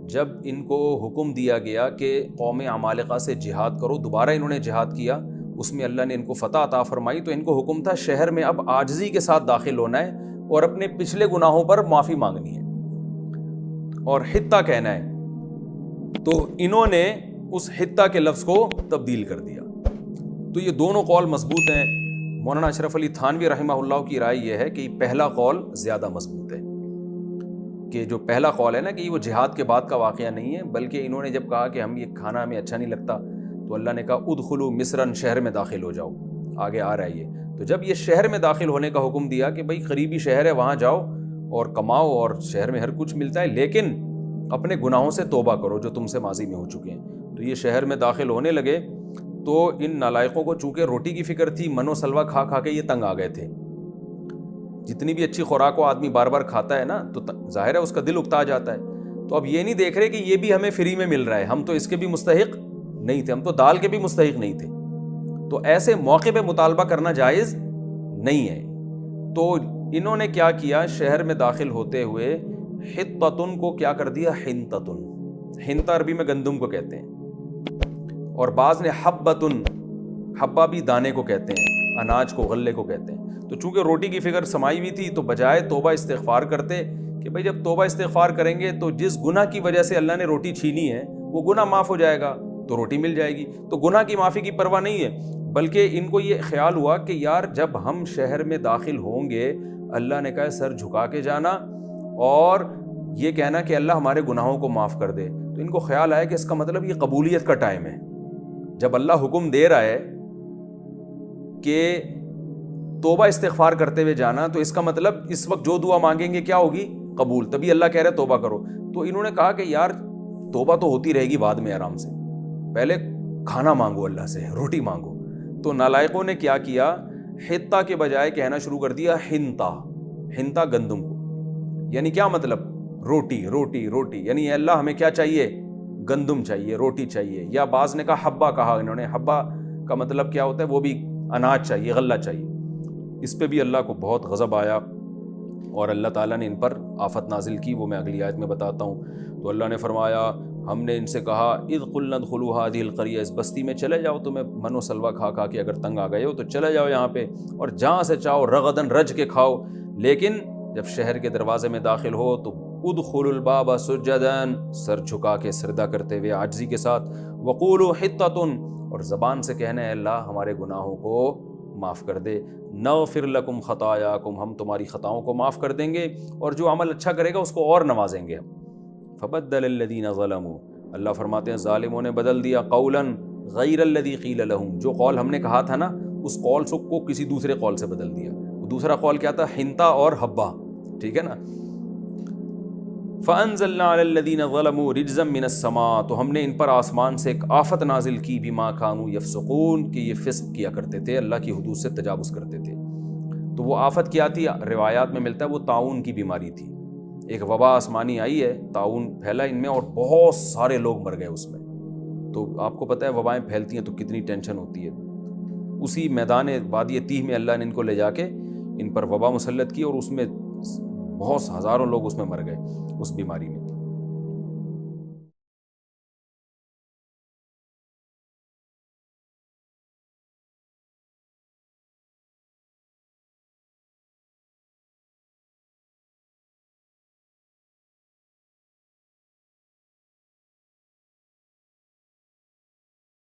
جب ان کو حکم دیا گیا کہ قوم عمالقہ سے جہاد کرو، دوبارہ انہوں نے جہاد کیا، اس میں اللہ نے ان کو فتح عطا فرمائی، تو ان کو حکم تھا شہر میں اب عاجزی کے ساتھ داخل ہونا ہے اور اپنے پچھلے گناہوں پر معافی مانگنی ہے اور حطہ کہنا ہے، تو انہوں نے اس حطہ کے لفظ کو تبدیل کر دیا۔ تو یہ دونوں قول مضبوط ہیں۔ مولانا اشرف علی تھانوی رحمہ اللہ کی رائے یہ ہے کہ پہلا قول زیادہ مضبوط ہے، کہ جو پہلا قول ہے نا کہ وہ جہاد کے بعد کا واقعہ نہیں ہے، بلکہ انہوں نے جب کہا کہ ہم یہ کھانا ہمیں اچھا نہیں لگتا تو اللہ نے کہا ادخلوا مصرا، شہر میں داخل ہو جاؤ، آگے آ رہا ہے یہ۔ تو جب یہ شہر میں داخل ہونے کا حکم دیا کہ بھئی قریبی شہر ہے وہاں جاؤ اور کماؤ اور شہر میں ہر کچھ ملتا ہے، لیکن اپنے گناہوں سے توبہ کرو جو تم سے ماضی میں ہو چکے ہیں، تو یہ شہر میں داخل ہونے لگے۔ تو ان نالائقوں کو چونکہ روٹی کی فکر تھی، من و سلوہ کھا کھا کے یہ تنگ آ گئے تھے۔ جتنی بھی اچھی خوراک کو آدمی بار بار کھاتا ہے نا تو ظاہر ہے اس کا دل اکتا جاتا ہے، تو اب یہ نہیں دیکھ رہے کہ یہ بھی ہمیں فری میں مل رہا ہے، ہم تو اس کے بھی مستحق نہیں تھے، ہم تو دال کے بھی مستحق نہیں تھے، تو ایسے موقع پہ مطالبہ کرنا جائز نہیں ہے۔ تو انہوں نے کیا کیا، شہر میں داخل ہوتے ہوئے حطۃ کو کیا کر دیا، حنطۃ، حنطہ عربی میں گندم کو کہتے ہیں، اور بعض نے حبۃ، حبہ بھی دانے کو کہتے ہیں، اناج کو، غلے کو کہتے ہیں۔ تو چونکہ روٹی کی فکر سمائی ہوئی تھی تو بجائے توبہ استغفار کرتے کہ بھئی جب توبہ استغفار کریں گے تو جس گناہ کی وجہ سے اللہ نے روٹی چھینی ہے وہ گناہ معاف ہو جائے گا تو روٹی مل جائے گی، تو گناہ کی معافی کی پرواہ نہیں ہے، بلکہ ان کو یہ خیال ہوا کہ یار جب ہم شہر میں داخل ہوں گے، اللہ نے کہا سر جھکا کے جانا اور یہ کہنا کہ اللہ ہمارے گناہوں کو معاف کر دے، تو ان کو خیال آیا کہ اس کا مطلب یہ قبولیت کا ٹائم ہے، جب اللہ حکم دے رہا ہے کہ توبہ استغفار کرتے ہوئے جانا، تو اس کا مطلب اس وقت جو دعا مانگیں گے کیا ہوگی، قبول، تبھی اللہ کہہ رہے توبہ کرو۔ تو انہوں نے کہا کہ یار توبہ تو ہوتی رہے گی بعد میں آرام سے، پہلے کھانا مانگو اللہ سے، روٹی مانگو۔ تو نالائقوں نے کیا کیا، حطہ کے بجائے کہنا شروع کر دیا حنطہ، حنطہ گندم کو، یعنی کیا مطلب، روٹی روٹی روٹی، یعنی اے اللہ ہمیں کیا چاہیے، گندم چاہیے، روٹی چاہیے، یا بعض نے کہا حبہ کہا انہوں نے، حبہ کا مطلب کیا ہوتا ہے، وہ بھی اناج چاہیے، غلہ چاہیے۔ اس پہ بھی اللہ کو بہت غضب آیا اور اللہ تعالیٰ نے ان پر آفت نازل کی، وہ میں اگلی آیت میں بتاتا ہوں۔ تو اللہ نے فرمایا، ہم نے ان سے کہا اذ قلنا ادخلوا هذه القرية، اس بستی میں چلے جاؤ، تمہیں من و سلوہ کھا کھا کے اگر تنگ آ گئے ہو تو چلے جاؤ یہاں پہ اور جہاں سے چاہو رغدن رج کے کھاؤ، لیکن جب شہر کے دروازے میں داخل ہو تو ادخلوا الباب سجدا، سر جھکا کے سجدہ کرتے ہوئے عاجزی کے ساتھ، وقولوا حطۃ، اور زبان سے کہنا ہے اللہ ہمارے گناہوں کو معاف کر دے، نغفر لکم خطایاکم، ہم تمہاری خطاؤں کو معاف کر دیں گے اور جو عمل اچھا کرے گا اس کو اور نوازیں گے ہم۔ فبدل الذین ظلموا، اللہ فرماتے ہیں ظالموں نے بدل دیا، قولا غیر الذی قیل لہم، جو قول ہم نے کہا تھا نا اس قول کو کسی دوسرے قول سے بدل دیا۔ وہ دوسرا قول کیا تھا، حنطہ اور حبہ، ٹھیک ہے نا۔ فَأَنزَلْنَا عَلَى الَّذِينَ ظَلَمُوا رِجْزًا مِّنَ السَّمَاءِ، تو ہم نے ان پر آسمان سے ایک آفت نازل کی، بِمَا كَانُوا يَفْسُقُونَ، کہ یہ فسق کیا کرتے تھے، اللہ کی حدود سے تجاوز کرتے تھے۔ تو وہ آفت کیا تھی، روایات میں ملتا ہے وہ طاعون کی بیماری تھی، ایک وبا آسمانی آئی ہے، طاعون پھیلا ان میں اور بہت سارے لوگ مر گئے اس میں۔ تو آپ کو پتہ ہے وبائیں پھیلتی ہیں تو کتنی ٹینشن ہوتی ہے۔ اسی میدان وادی تیہ میں اللہ نے ان کو لے جا کے ان پر وبا مسلط کی اور اس میں بہت ہزاروں لوگ اس میں مر گئے اس بیماری میں۔